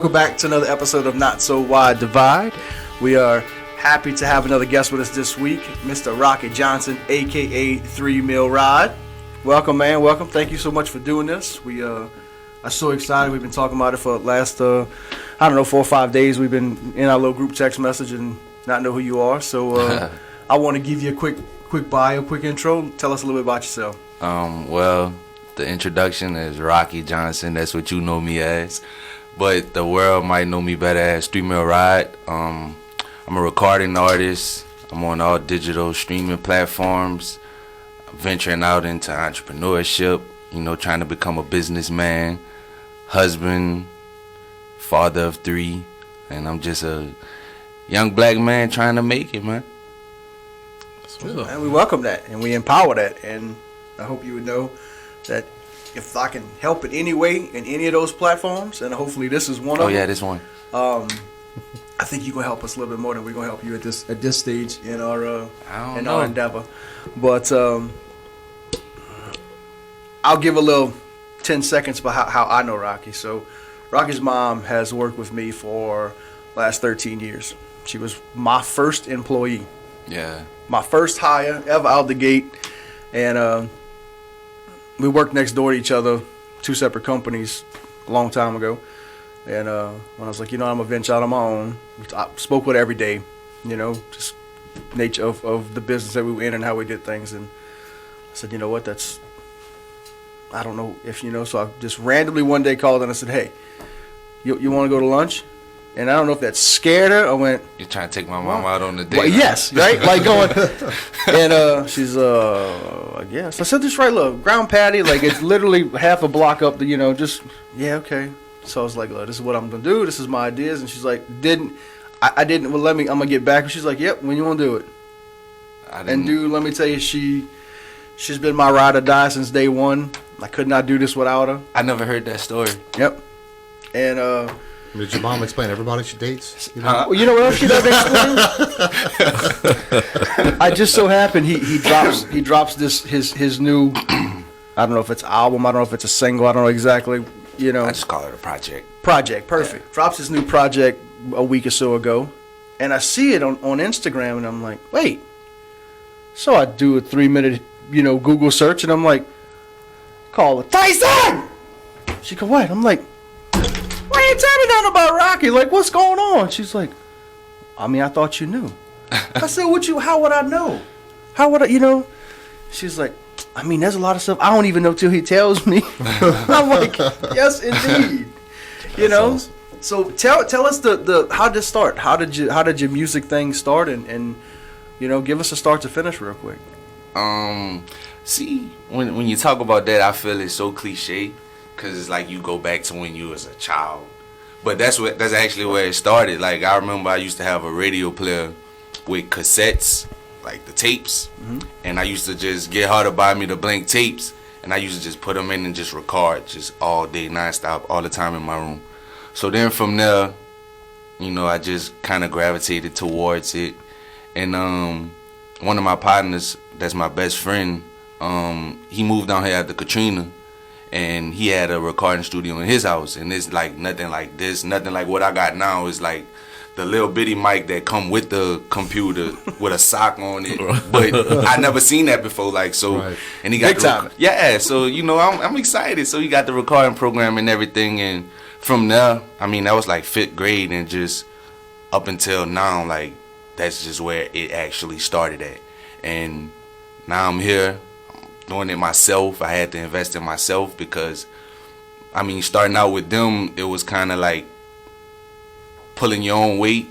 Welcome back to another episode of Not So Wide Divide. We are happy to have another guest with us this week, Mr. Rocky Johnson, aka 3 Mil Rod. Welcome, man. Welcome. Thank you so much for doing this. We are so excited. We've been talking about it for the last, 4 or 5 days. We've been in our little group text message and not know who you are. So I want to give you a quick bio, quick intro. Tell us a little bit about yourself. Well, the introduction is Rocky Johnson. That's what you know me as. But the world might know me better as 3 Mil Rod. I'm a recording artist. I'm on all digital streaming platforms. I'm venturing out into entrepreneurship, trying to become a businessman, husband, father of 3. And I'm just a young black man trying to make it, man. And we welcome that and we empower that. And I hope you would know that if I can help in any way in any of those platforms, and hopefully this is one of them. Oh yeah, this one. I think you're gonna help us a little bit more than we're gonna help you at this stage in our endeavor. But I'll give a little 10 seconds about how I know Rocky. So Rocky's mom has worked with me for last 13 years. She was my first employee. Yeah. My first hire ever out the gate, and we worked next door to each other, 2 separate companies, a long time ago. And when I was like, I'm going to venture out on my own, I spoke with her every day, just nature of the business that we were in and how we did things. And I said, you know what, I don't know if you know. So I just randomly one day called and I said, hey, you want to go to lunch? And I don't know if that scared her or went, you're trying to take my mom out on the date. Well, yes, right? Like going. And she's, I guess. I said, this right, look, ground patty, like it's literally half a block up, yeah, okay. So I was like, look, this is what I'm going to do. This is my ideas. And she's like, I didn't, well, I'm going to get back. And she's like, yep, when you want to do it. And dude, let me tell you, she's been my ride or die since day one. I could not do this without her. I never heard that story. Yep. And, did your mom explain everybody she dates? Well, you know what else she doesn't explain? I just so happened he drops this his new, I don't know if it's album, I don't know if it's a single, I don't know exactly, I just call it a project. Perfect. Yeah. Drops his new project a week or so ago, and I see it on Instagram, and I'm like, wait. So I do a 3-minute, Google search, and I'm like, call her Tyson. She go, what? I'm like, why ain't tell me nothing about Rocky? Like, what's going on? She's like, I thought you knew. I said, how would I know? How would I, She's like, there's a lot of stuff I don't even know till he tells me. I'm like, yes, indeed. Awesome. So tell us how did it start? How did your music thing start? And give us a start to finish real quick. See, when you talk about that, I feel it's so cliche. Cause it's like you go back to when you was a child, but that's actually where it started. Like I remember I used to have a radio player with cassettes, like the tapes, and I used to just get her to buy me the blank tapes, and I used to just put them in and just record just all day, nonstop, all the time in my room. So then from there, I just kind of gravitated towards it, and one of my partners, that's my best friend, he moved down here after Katrina. And he had a recording studio in his house, and it's like nothing like this, nothing like what I got now. It's like the little bitty mic that come with the computer with a sock on it. But I never seen that before, like so. Right. And he got big time. Yeah, so I'm excited. So he got the recording program and everything, and from there, that was like 5th grade, and just up until now, like that's just where it actually started at. And now I'm here. Doing it myself. I had to invest in myself because starting out with them, it was kind of like pulling your own weight,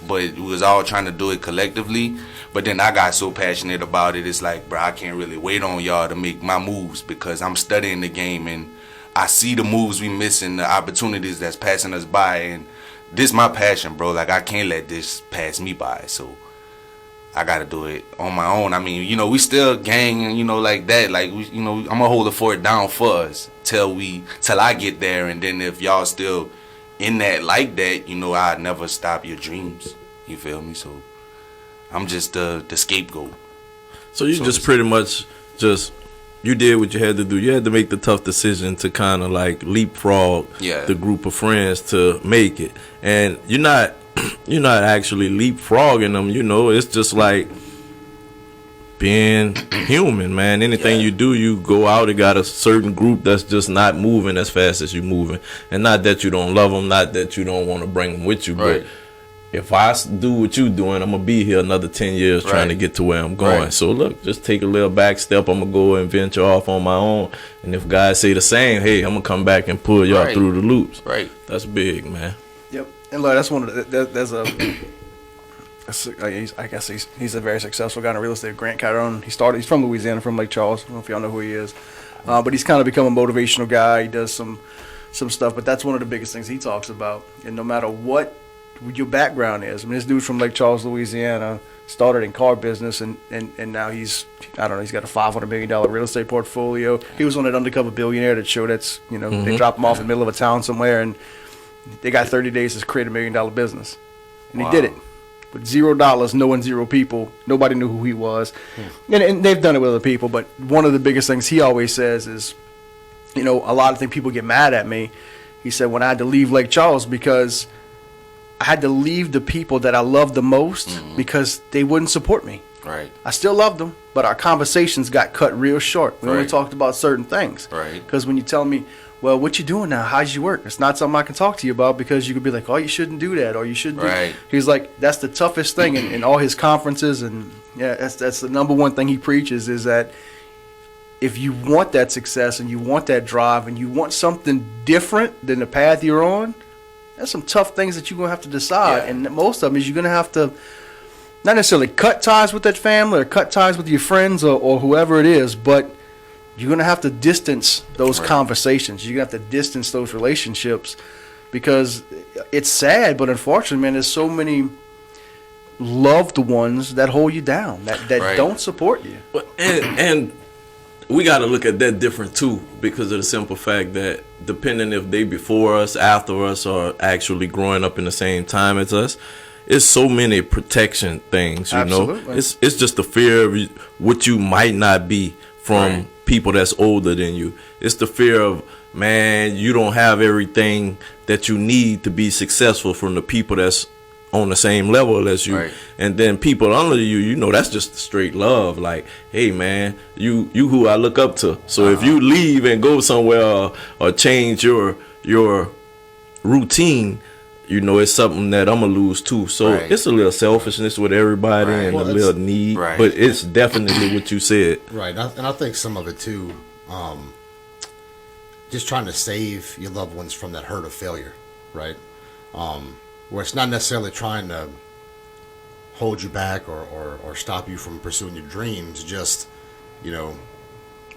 but we was all trying to do it collectively. But then I got so passionate about it, it's like, bro, I can't really wait on y'all to make my moves because I'm studying the game and I see the moves we missing, the opportunities that's passing us by, and this my passion, bro. Like I can't let this pass me by, so I gotta do it on my own. We still gang and like that. Like I'm gonna hold the fort down for us till I get there. And then if y'all still in that like that, I'd never stop your dreams. You feel me? So I'm just the scapegoat. So you just pretty much just you did what you had to do. You had to make the tough decision to kind of like leapfrog Yeah. the group of friends to make it, and you're not actually leapfrogging them. You know, it's just like being human, man. Anything you do, you go out and got a certain group that's just not moving as fast as you moving, and not that you don't love them, not that you don't want to bring them with you, Right. but if I do what you doing, I'm gonna be here another 10 years trying to Right. get to where I'm going. Right. So look, just take a little back step. I'm gonna go and venture off on my own, and if guys say the same, hey, I'm gonna come back and pull y'all Right. through the loops. Right. That's big, man. Yep. And look, that's one of the, there's a, I guess he's a very successful guy in real estate. Grant Cardone. He's from Louisiana, from Lake Charles. I don't know if y'all know who he is. But he's kind of become a motivational guy. He does some stuff, but that's one of the biggest things he talks about. And no matter what your background is, I mean, this dude from Lake Charles, Louisiana, started in car business, and now he's got a $500 million real estate portfolio. He was on that Undercover Billionaire, that show that's, they drop him off in the middle of a town somewhere, and they got 30 days to create $1 million business. And he did it. With $0, knowing 0 people. Nobody knew who he was. And they've done it with other people, but one of the biggest things he always says is, a lot of people get mad at me. He said, when I had to leave Lake Charles, because I had to leave the people that I loved the most because they wouldn't support me. Right. I still loved them, but our conversations got cut real short. We only Right. talked about certain things. Right. Because when you tell me, well, what you doing now? How's your work? It's not something I can talk to you about, because you could be like, oh, you shouldn't do that, or you should do. Right. He's like, that's the toughest thing in all his conferences, and that's the number one thing he preaches, is that if you want that success and you want that drive and you want something different than the path you're on, there's some tough things that you're going to have to decide. Yeah. And most of them is you're going to have to not necessarily cut ties with that family or cut ties with your friends or whoever it is, but you're going to have to distance those Right. conversations. You're going to have to distance those relationships, because it's sad, but unfortunately, man, there's so many loved ones that hold you down, that Right. don't support you. But and we got to look at that different too, because of the simple fact that depending if they before us, after us, or actually growing up in the same time as us, it's so many protection things. You know, Absolutely. it's just the fear of what you might not be from Right. people that's older than you. It's the fear of, man, you don't have everything that you need to be successful from the people that's on the same level as you. Right. And then people under you, that's just straight love. Like, hey man, you who I look up to. So if you leave and go somewhere or change your routine, it's something that I'm gonna lose too. So Right. it's a little selfishness with everybody, Right. and Well, a little need. Right. But it's definitely what you said. Right, and I think some of it too, just trying to save your loved ones from that hurt of failure, right? Where it's not necessarily trying to hold you back or stop you from pursuing your dreams, just,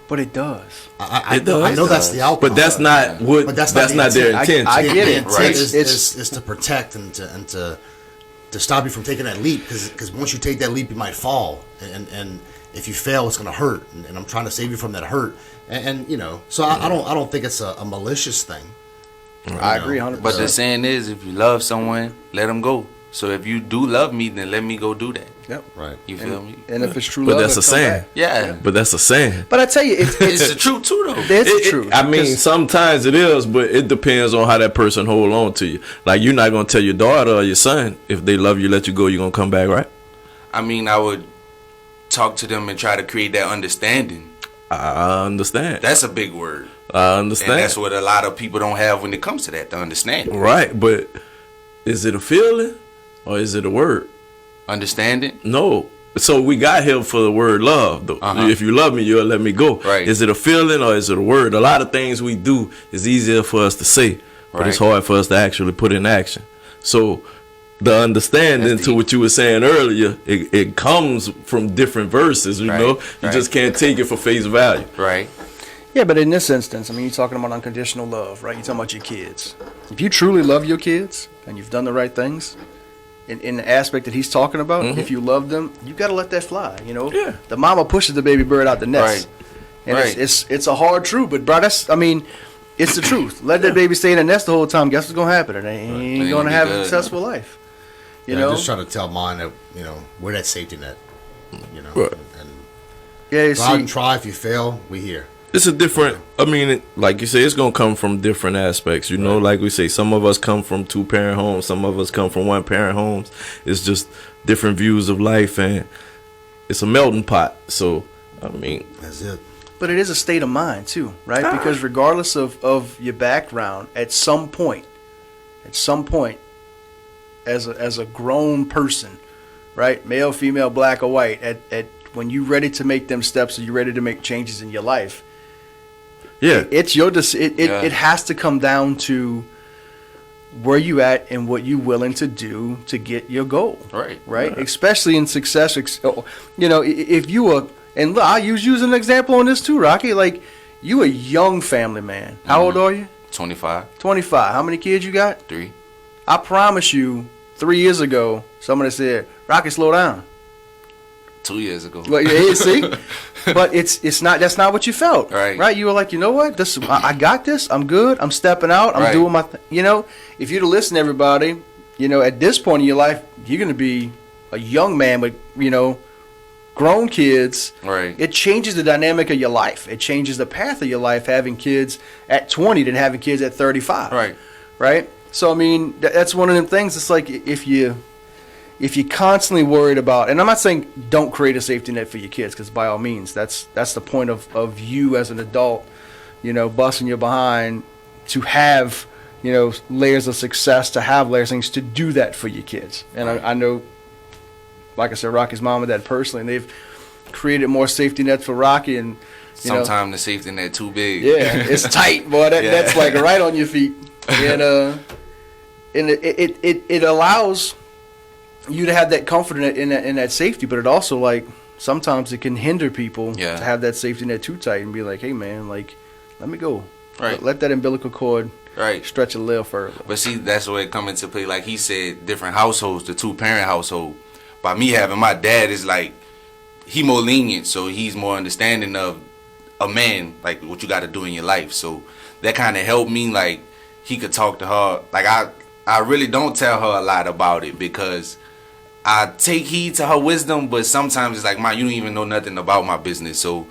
But it does. I know that's the outcome. But that's not what. But That's, that's not not the their intent. intention. I get The it. intent Right. is to protect and to stop you from taking that leap, because once you take that leap, you might fall, and if you fail, it's going to hurt, and I'm trying to save you from that hurt, and so I don't think it's a malicious thing. I agree 100%. But the saying is, if you love someone, let them go. So if you do love me, then let me go do that. Yep. Right. You feel me? And if it's true But love, that's a it'll come saying. back. Yeah. But that's a saying. But I tell you, it's It's the truth too, though. it's the truth. I mean, Because- sometimes it is, but it depends on how that person hold on to you. Like, you're not gonna tell your daughter or your son, if they love you, let you go, you're gonna come back, right? I mean, I would talk to them and try to create that understanding. I understand. That's a big word. I And understand. that's what a lot of people don't have when it comes to that, the understanding. Right, but is it a feeling or is it a word? Understanding? No. So we got here for the word love. Though. Uh-huh. If you love me, you'll let me go. Right. Is it a feeling or is it a word? A lot of things we do is easier for us to say, but it's Right. hard for us to actually put in action. So the understanding That's to deep. what you were saying earlier, it comes from different verses, you Right. know? You Right. just can't take it for face value. Right. Yeah, but in this instance, I mean, you're talking about unconditional love, right? You're talking about your kids. If you truly love your kids and you've done the right things, in the aspect that he's talking about, if you love them, you got to let that fly, you know? Yeah. The mama pushes the baby bird out the nest. Right. And Right. it's a hard truth, but bro, it's the truth. Let that baby stay in the nest the whole time. Guess what's going to happen? It ain't Ain't going to gonna be have a good. successful life. You Yeah, know? I'm just trying to tell mine that we're that safety net, Right. and Yeah, you Go out see, and try. If you fail, we here. It's a different. I mean, like you say, it's gonna come from different aspects. You know, like we say, some of us come from 2-parent homes, some of us come from 1-parent homes. It's just different views of life, and it's a melting pot. So, I mean, That's it. but it is a state of mind too, right? Because regardless of your background, at some point, as a grown person, right, male, female, black or white, at when you're ready to make them steps, or you're ready to make changes in your life, yeah, it's your it has to come down to where you at and what you willing to do to get your goal. Right. Especially in success. You know, if you were, and look, I'll use you as an example on this too, Rocky. Like, you a young family man. How old are you? 25, 25. How many kids you got? 3. I promise you, 3 years ago, somebody said, Rocky, slow down. 2 years ago. Well, yeah, see, but it's not. That's not what you felt, Right. Right? You were like, you know what? This, I got this. I'm good. I'm stepping out. I'm Right. doing my. You know, if you'd have listened to everybody, you know, at this point in your life, you're gonna be a young man with, you know, grown kids. Right. It changes the dynamic of your life. It changes the path of your life having kids at 20 than having kids at 35. Right. Right. So I mean, that's one of them things. It's like if you're constantly worried about, and I'm not saying don't create a safety net for your kids, because by all means, that's the point of you as an adult, you know, busting your behind to have, you know, layers of success, to have layers of things, to do that for your kids. And I know, like I said, Rocky's mom and dad personally, and they've created more safety nets for Rocky, and you know, Sometimes the safety net too big. yeah, it's tight, boy. Yeah. That's like right on your feet, and it allows you to have that comfort in that safety, but it also, like, sometimes it can hinder people Yeah. to have that safety net too tight and be like, hey man, like, let me go, Right. let that umbilical cord Right. stretch a little further. But see, that's where it come into play. Like he said, different households, the 2-parent household. By me having my dad is like, he more lenient, so he's more understanding of a man, like what you got to do in your life. So that kind of helped me. Like, he could talk to her. Like, I really don't tell her a lot about it, because I take heed to her wisdom, but sometimes it's like, Ma, you don't even know nothing about my business. So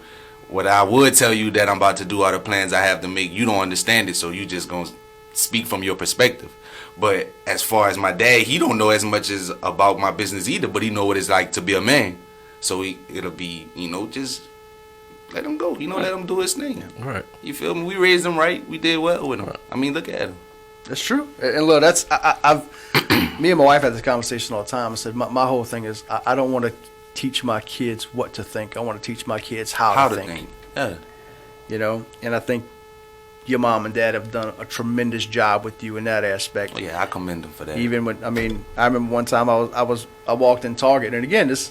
what I would tell you that I'm about to do, all the plans I have to make, you don't understand it, so you just gonna speak from your perspective. But as far as my dad, he don't know as much as about my business either, but he know what it's like to be a man. So it'll be, you know, just let him go. You know, let him do his thing. right. You feel me? We raised him right. We did well with him. I mean, look at him. That's true. And look, that's I've me and my wife had this conversation all the time. I said my whole thing is I don't want to teach my kids what to think. I want to teach my kids how to think. Yeah. You know, and I think your mom and dad have done a tremendous job with you in that aspect. Oh, yeah, I commend him for that. Even when, I mean, I remember one time I walked in Target, and again, this,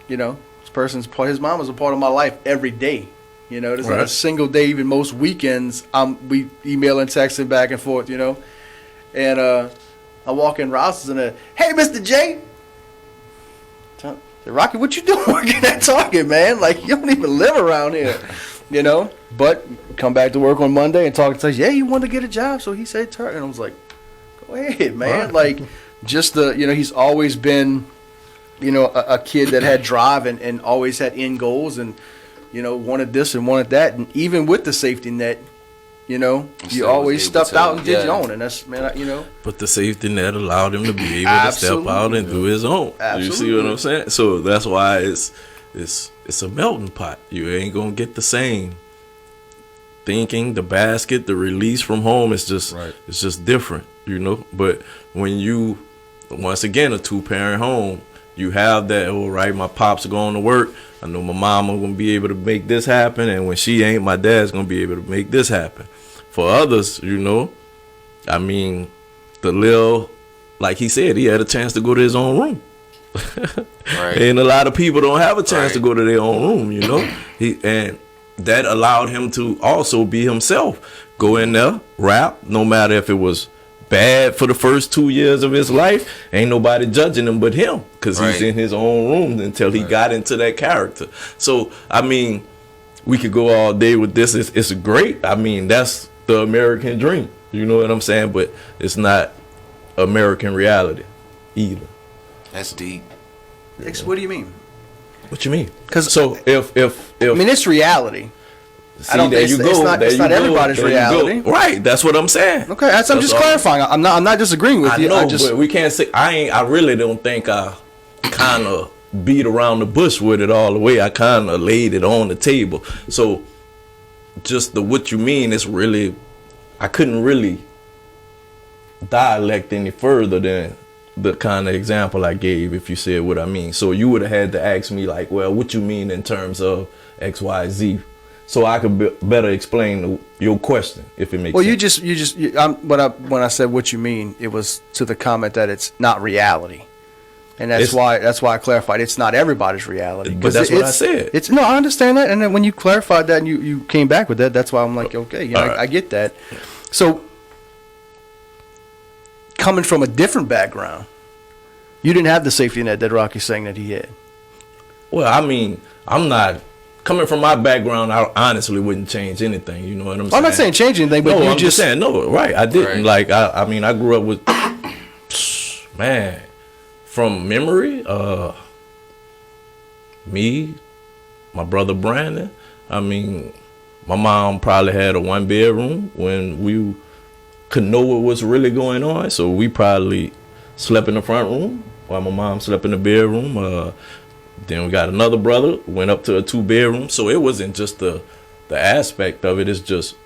you know, this person's part, his mom was a part of my life every day. You know, there's not a Right. single day, even most weekends, we email and texting back and forth, you know. And I walk in Rouse's and hey, Mr. J. Say, Rocky, what you doing working at Target, man? Like, you don't even live around here, you know. But come back to work on Monday and talk to us. Yeah, you want to get a job, so he said Target. And I was like, go ahead, man. Right. Like, just you know, he's always been, you know, a kid that had drive and always had end goals and, you know, wanted this and wanted that. And even with the safety net, you know, you Still always was able stepped to, out and did yeah. your own. And that's, man, you know. But the safety net allowed him to be able to step out and do his own. You see what I'm saying? So that's why it's a melting pot. You ain't gonna get the same thinking. The basket, the release from home is just Right. it's just different, you know. But when you, once again, a 2-parent home, you have that. Oh, right, my pops are going to work. I know my mama gonna be able to make this happen, and when she ain't, my dad's gonna be able to make this happen. For others, you know, I mean, the Lil, like he said, he had a chance to go to his own room. Right. And a lot of people don't have a chance to Right. go to their own room, you know. And that allowed him to also be himself. Go in there, rap, no matter if it was bad for the first 2 years of his life. Ain't nobody judging him but him, because he's Right. in his own room until he got into that character. So, I mean, we could go all day with this. It's great. I mean, that's the American dream. You know what I'm saying? But it's not American reality either. That's deep. What do you mean? What you mean? 'Cause- so if I mean, it's reality. see, don't there think you it's- go. it's not- there it's you not go, everybody's there you go. reality. Right. That's what I'm saying. Okay, I'm just all. clarifying. I'm not disagreeing with I you. know, I just but we can't say I really don't think I kind of beat around the bush with it all the way. I kind of laid it on the table. So just the what you mean is really, I couldn't really dialect any further than the kind of example I gave if you said what I mean. So you would have had to ask me like, well, what you mean in terms of X, Y, Z, so I could better explain your question if it makes well, sense. when I said what you mean, it was to the comment that it's not reality, and that's It's- why I clarified it's not everybody's reality. But 'Cause that's what I it's- said. It's no, I understand that, and then when you clarified that and you came back with that, that's why I'm like, okay, you know, All right. I get that. So coming from a different background, you didn't have the safety net that Rocky's saying that he had. Well, I mean, I'm not coming from my background. I honestly wouldn't change anything. You know what I'm saying? I'm not saying change anything, but no, you I'm just saying no. Right, I didn't. Right. Like, I mean, I grew up with man from memory. Me, my brother Brandon. I mean, my mom probably had a 1-bedroom when we could know what was really going on. So we probably slept in the front room while my mom slept in the bedroom. Then we got another brother, went up to a 2-bedroom. So it wasn't just the aspect of it. It's just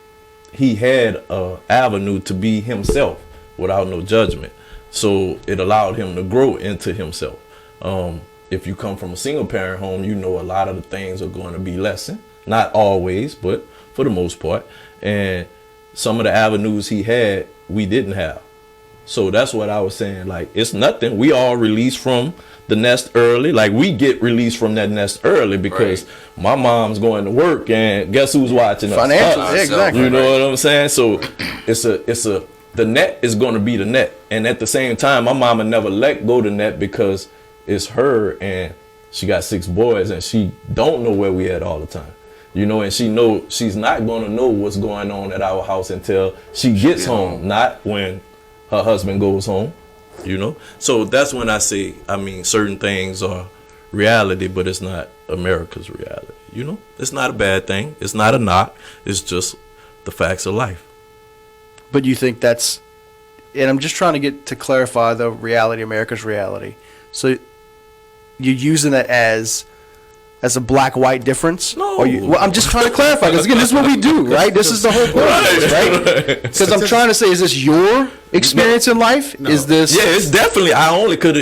he had a avenue to be himself without no judgment. So it allowed him to grow into himself. If you come from a single parent home, you know a lot of the things are going to be lessened. Not always, but for the most part. And some of the avenues he had, we didn't have. So that's what I was saying. Like, it's nothing. We all released from the nest early. Like, we get released from that nest early because my mom's going to work, and guess who's watching us? Financially, Us. yeah, exactly. You know what I'm saying? So the net is going to be the net. And at the same time, my mama never let go the net because it's her, and she got 6 boys, and she don't know where we at all the time. You know, and she's not going to know what's going on at our house until she gets home, not when her husband goes home, you know. So that's when I say, I mean, certain things are reality, but it's not America's reality, you know. It's not a bad thing. It's not a knock. It's just the facts of life. But you think that's, and I'm just trying to get to clarify the reality, America's reality. So you're using that as a black-white difference? No. Well, I'm just trying to clarify, because again, this is what we do, right? This is the whole point, right? Because I'm trying to say, is this your experience in life? No. Is this... Yeah, it's definitely, I only could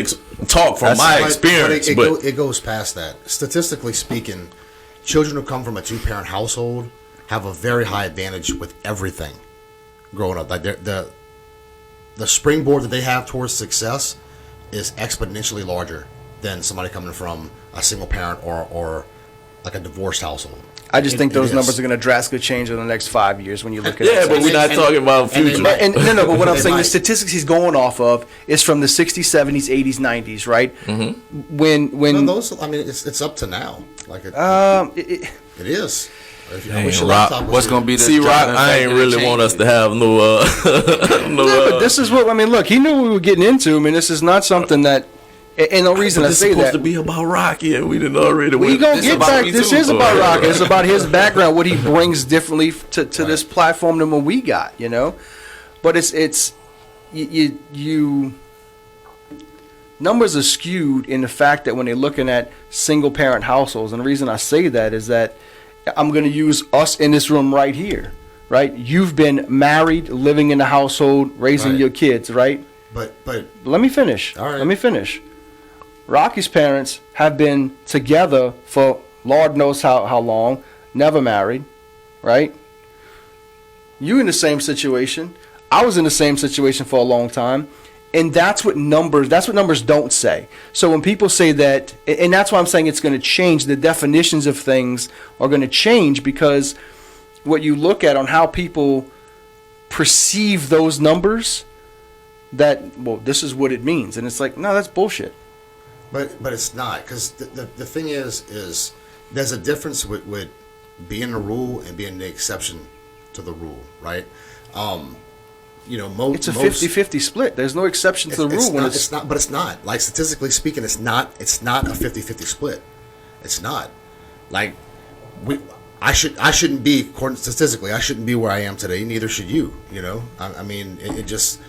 talk from my But experience, but it goes past that. Statistically speaking, children who come from a 2-parent household have a very high advantage with everything growing up. Like the springboard that they have towards success is exponentially larger than somebody coming from a single parent or like a divorced household. I just think those is. numbers are going to drastically change in the next 5 years when you look at yeah, it. but we're not talking about and they future. might- And no, but what I'm They saying, the might. statistics he's going off of is from the 60s, 70s, 80s, 90s, right? Mm-hmm. When No, those, I mean, it's up to now. Like it it is. If you, I Dang, wish your Rock, laptop was What's here. gonna be the See, Rock, driving I ain't factor really to want us change to it? have no Yeah, but this is what I mean. Look, he knew what we were getting into. I mean, this is not something that. And the reason I It's say supposed that to be about Rocky, and we didn't already. we gonna This get about back. me This too. is about Rocky. It's about his background, what he brings differently to this platform than what we got. You know, but it's you numbers are skewed in the fact that when they're looking at single parent households, and the reason I say that is that I'm going to use us in this room right here. Right, you've been married, living in the household, raising Right. your kids. Right. But Let me finish. All right. Let me finish. Rocky's parents have been together for Lord knows how long, never married, right? You in the same situation. I was in the same situation for a long time. And that's what numbers don't say. So when people say that, and that's why I'm saying it's going to change, the definitions of things are going to change, because what you look at on how people perceive those numbers, that, well, this is what it means. And it's like, no, that's bullshit. But it's not, because the thing is there's a difference with being the rule and being the exception to the rule, right? You know, It's a 50-50 split. There's no exception to the rule when it's not. But it's not. Like, statistically speaking, it's not a 50-50 split. It's not. Like I shouldn't be, according statistically, I shouldn't be where I am today. Neither should you. You know, I mean, it just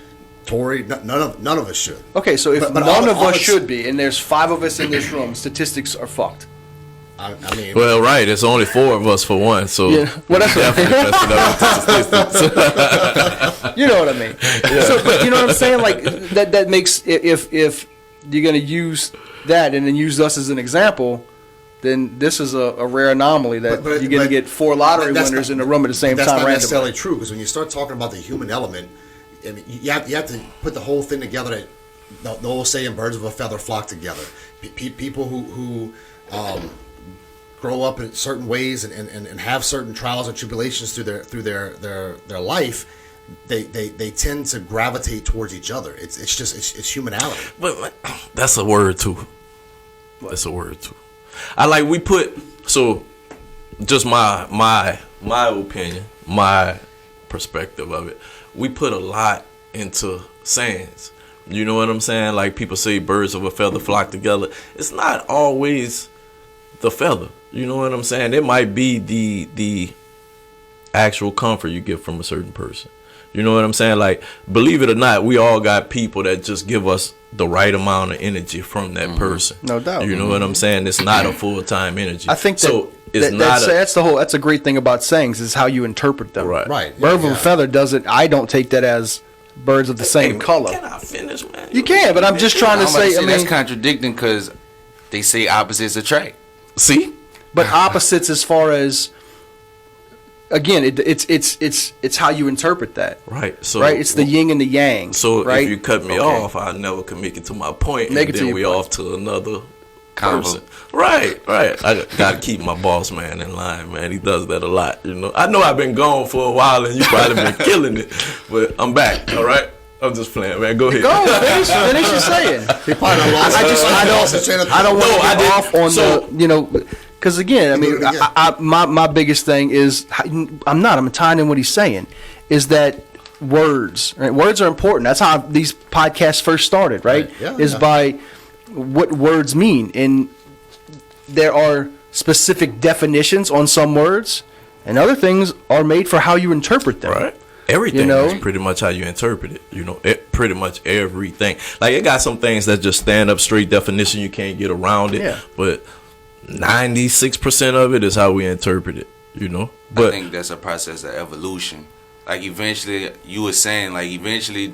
Tori, none of us should. Okay, so if But none of all us it's- should be, and there's 5 of us in this room, statistics are fucked. I mean, Well, right. It's only 4 of us for one, so Yeah, well, that's what- definitely messing up the statistics. You know what I mean? So, but you know what I'm saying? Like that makes, if you're gonna use that and then use us as an example, then this is a rare anomaly that But- you're gonna but get 4 lottery that's winners not- in the room at the same that's time not randomly. necessarily true, because when you start talking about the human element, I mean, you have to put the whole thing together. That the old saying, "Birds of a feather flock together." People who grow up in certain ways and have certain trials and tribulations through their life, they tend to gravitate towards each other. It's humanality. But that's a word too. That's a word too. I like we put so just my opinion, my perspective of it. We put a lot into sayings. You know what I'm saying? Like people say birds of a feather flock together. It's not always the feather. You know what I'm saying? It might be the actual comfort you get from a certain person. You know what I'm saying? Like, believe it or not, we all got people that just give us the right amount of energy from that person. No doubt. You know what I'm saying? It's not a full-time energy. I think that, so. It's not that's a great thing about sayings is how you interpret them. Right. Right. Bird of Yeah. a feather doesn't. I don't take that as birds of the same color. Can I finish, man? You can, but I'm just trying to I'm about to say. I that's mean, contradicting because they say opposites attract. See? but opposites as far as. Again, it's how you interpret that. Right. So Right, it's the yin and the yang. So right? if you cut me Okay. off, I never can make it to my point, Make and it to then your we point. off to another Convo. person. Right. I gotta keep my boss man in line, man. He does that a lot, you know. I know I've been gone for a while, and you probably been killing it, but I'm back. All right. I'm just playing, man. Go ahead. Go finish your saying. He probably done lost. I don't want to I get didn't. off on So- because again, I mean, do it again. my biggest thing is I'm tying in what he's saying is that words, right? Words are important. That's how these podcasts first started, right? Right. Yeah, is yeah. by what words mean, and there are specific definitions on some words, and other things are made for how you interpret them. Right. Everything You know? is pretty much how you interpret it. You know, pretty much everything. Like it got some things that just stand up straight definition. You can't get around it. Yeah. But 96% of it is how we interpret it. You know. I But think that's a process of evolution. Like eventually, you were saying, like eventually,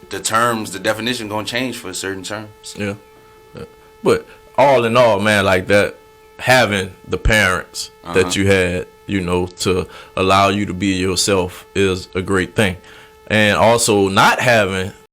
the terms, the definition gonna change for certain terms. yeah. But all in all, man, like that, having the parents that you had, you know, to allow you to be yourself is a great thing. And also not having